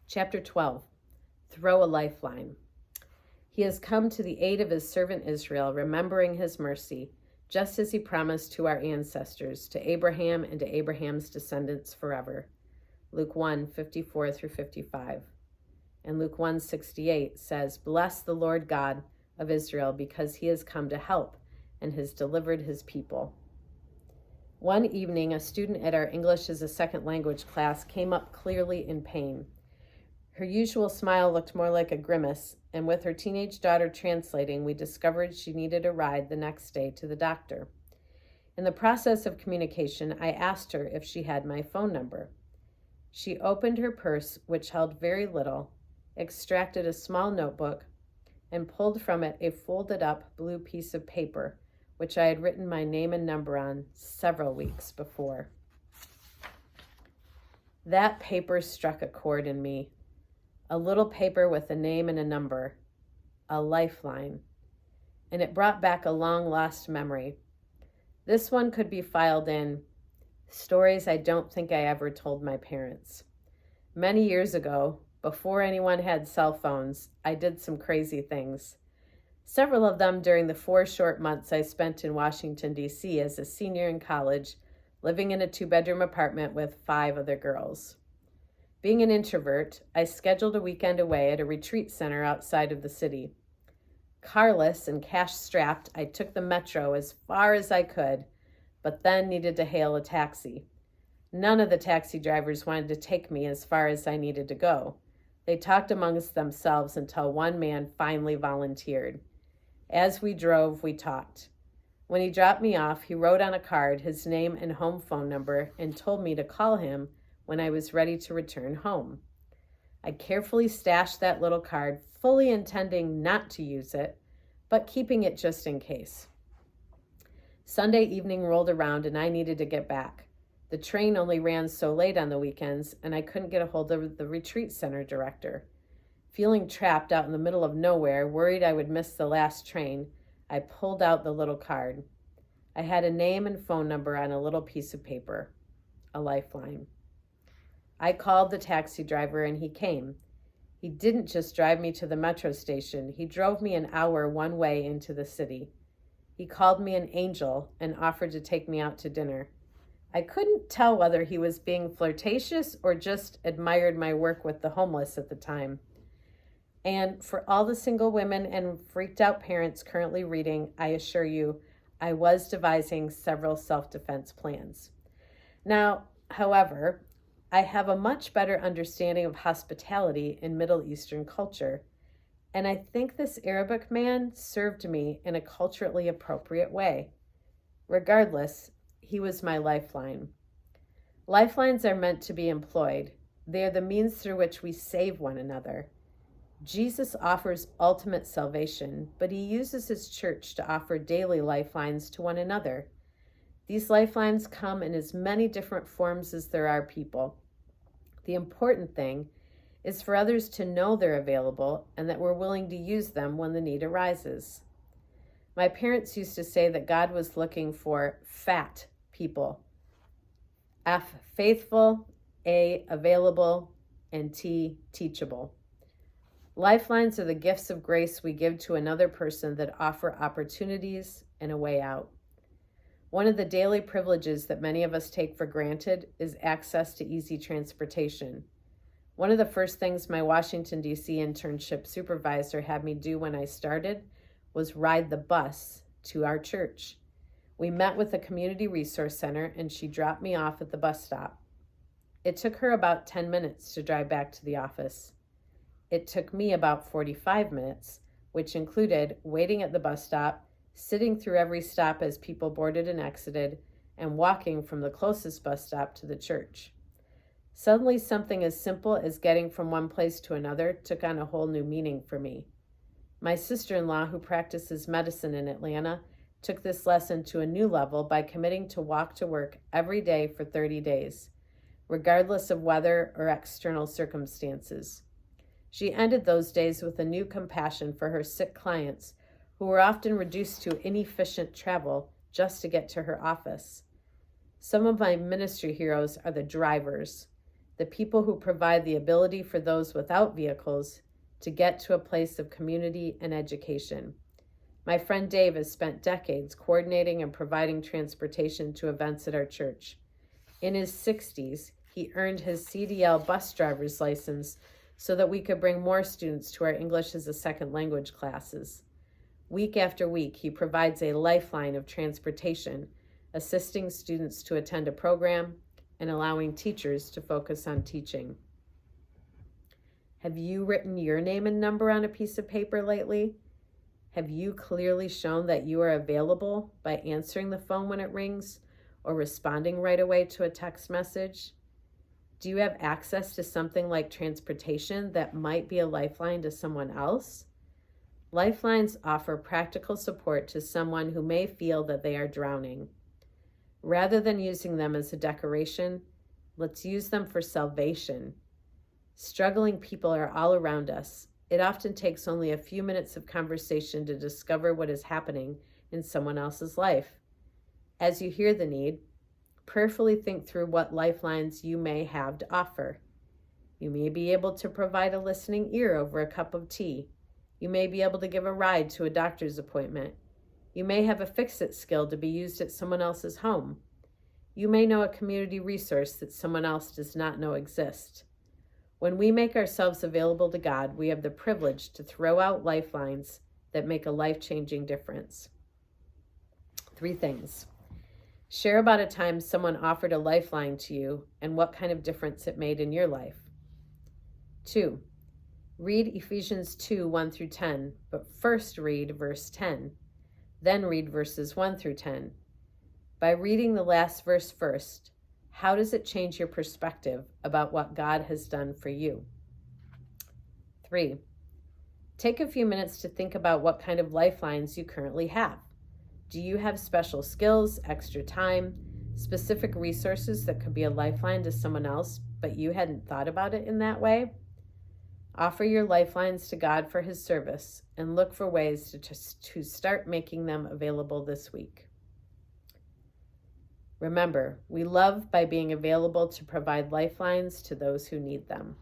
Chapter 12, Throw a Lifeline. He has come to the aid of his servant Israel, remembering his mercy, just as he promised to our ancestors, to Abraham and to Abraham's descendants forever. Luke 1:54 through 55. And Luke 1:68 says, Bless the Lord God of Israel, because he has come to help and has delivered his people. One evening, a student at our English as a second language class came up clearly in pain. Her usual smile looked more like a grimace, and with her teenage daughter translating, we discovered she needed a ride the next day to the doctor. In the process of communication, I asked her if she had my phone number. She opened her purse, which held very little, extracted a small notebook, and pulled from it a folded-up blue piece of paper, which I had written my name and number on several weeks before. That paper struck a chord in me. A little paper with a name and a number, a lifeline, and it brought back a long-lost memory. This one could be filed in stories I don't think I ever told my parents. Many years ago, before anyone had cell phones, I did some crazy things. Several of them during the 4 short months I spent in Washington, D.C. as a senior in college, living in a 2-bedroom apartment with 5 other girls. Being an introvert, I scheduled a weekend away at a retreat center outside of the city. Carless and cash-strapped, I took the metro as far as I could, but then needed to hail a taxi. None of the taxi drivers wanted to take me as far as I needed to go. They talked amongst themselves until one man finally volunteered. As we drove, we talked. When he dropped me off, he wrote on a card his name and home phone number and told me to call him when I was ready to return home. I carefully stashed that little card, fully intending not to use it, but keeping it just in case. Sunday evening rolled around and I needed to get back. The train only ran so late on the weekends, and I couldn't get a hold of the retreat center director. Feeling trapped out in the middle of nowhere, worried I would miss the last train, I pulled out the little card. I had a name and phone number on a little piece of paper, a lifeline. I called the taxi driver and he came. He didn't just drive me to the metro station. He drove me an hour one way into the city. He called me an angel and offered to take me out to dinner. I couldn't tell whether he was being flirtatious or just admired my work with the homeless at the time. And for all the single women and freaked out parents currently reading, I assure you, I was devising several self-defense plans. Now, however, I have a much better understanding of hospitality in Middle Eastern culture, and I think this Arabic man served me in a culturally appropriate way. Regardless, he was my lifeline. Lifelines are meant to be employed. They are the means through which we save one another. Jesus offers ultimate salvation, but he uses his church to offer daily lifelines to one another. These lifelines come in as many different forms as there are people. The important thing is for others to know they're available and that we're willing to use them when the need arises. My parents used to say that God was looking for fat people. F, faithful, A, available, and T, teachable. Lifelines are the gifts of grace we give to another person that offer opportunities and a way out. One of the daily privileges that many of us take for granted is access to easy transportation. One of the first things my Washington, D.C. internship supervisor had me do when I started was ride the bus to our church. We met with the Community Resource Center and she dropped me off at the bus stop. It took her about 10 minutes to drive back to the office. It took me about 45 minutes, which included waiting at the bus stop, sitting through every stop as people boarded and exited, and walking from the closest bus stop to the church. Suddenly, something as simple as getting from one place to another took on a whole new meaning for me. My sister-in-law, who practices medicine in Atlanta, took this lesson to a new level by committing to walk to work every day for 30 days, regardless of weather or external circumstances. She ended those days with a new compassion for her sick clients who were often reduced to inefficient travel just to get to her office. Some of my ministry heroes are the drivers. the people who provide the ability for those without vehicles to get to a place of community and education. My friend Dave has spent decades coordinating and providing transportation to events at our church. In his 60s, he earned his CDL bus driver's license so that we could bring more students to our English as a second language classes. Week after week, he provides a lifeline of transportation, assisting students to attend a program and allowing teachers to focus on teaching. Have you written your name and number on a piece of paper lately? Have you clearly shown that you are available by answering the phone when it rings or responding right away to a text message? Do you have access to something like transportation that might be a lifeline to someone else? Lifelines offer practical support to someone who may feel that they are drowning. Rather than using them as a decoration, let's use them for salvation. Struggling people are all around us. It often takes only a few minutes of conversation to discover what is happening in someone else's life. As you hear the need, prayerfully think through what lifelines you may have to offer. You may be able to provide a listening ear over a cup of tea. You may be able to give a ride to a doctor's appointment. You may have a fix-it skill to be used at someone else's home. You may know a community resource that someone else does not know exists. When we make ourselves available to God, we have the privilege to throw out lifelines that make a life-changing difference. 3 things. Share about a time someone offered a lifeline to you and what kind of difference it made in your life. 2. Read Ephesians 2, 1 through 10, but first read verse 10. Then read verses 1 through 10. By reading the last verse first, how does it change your perspective about what God has done for you? 3. Take a few minutes to think about what kind of lifelines you currently have. Do you have special skills, extra time, specific resources that could be a lifeline to someone else, but you hadn't thought about it in that way? Offer your lifelines to God for His service and look for ways to start making them available this week. Remember, we love by being available to provide lifelines to those who need them.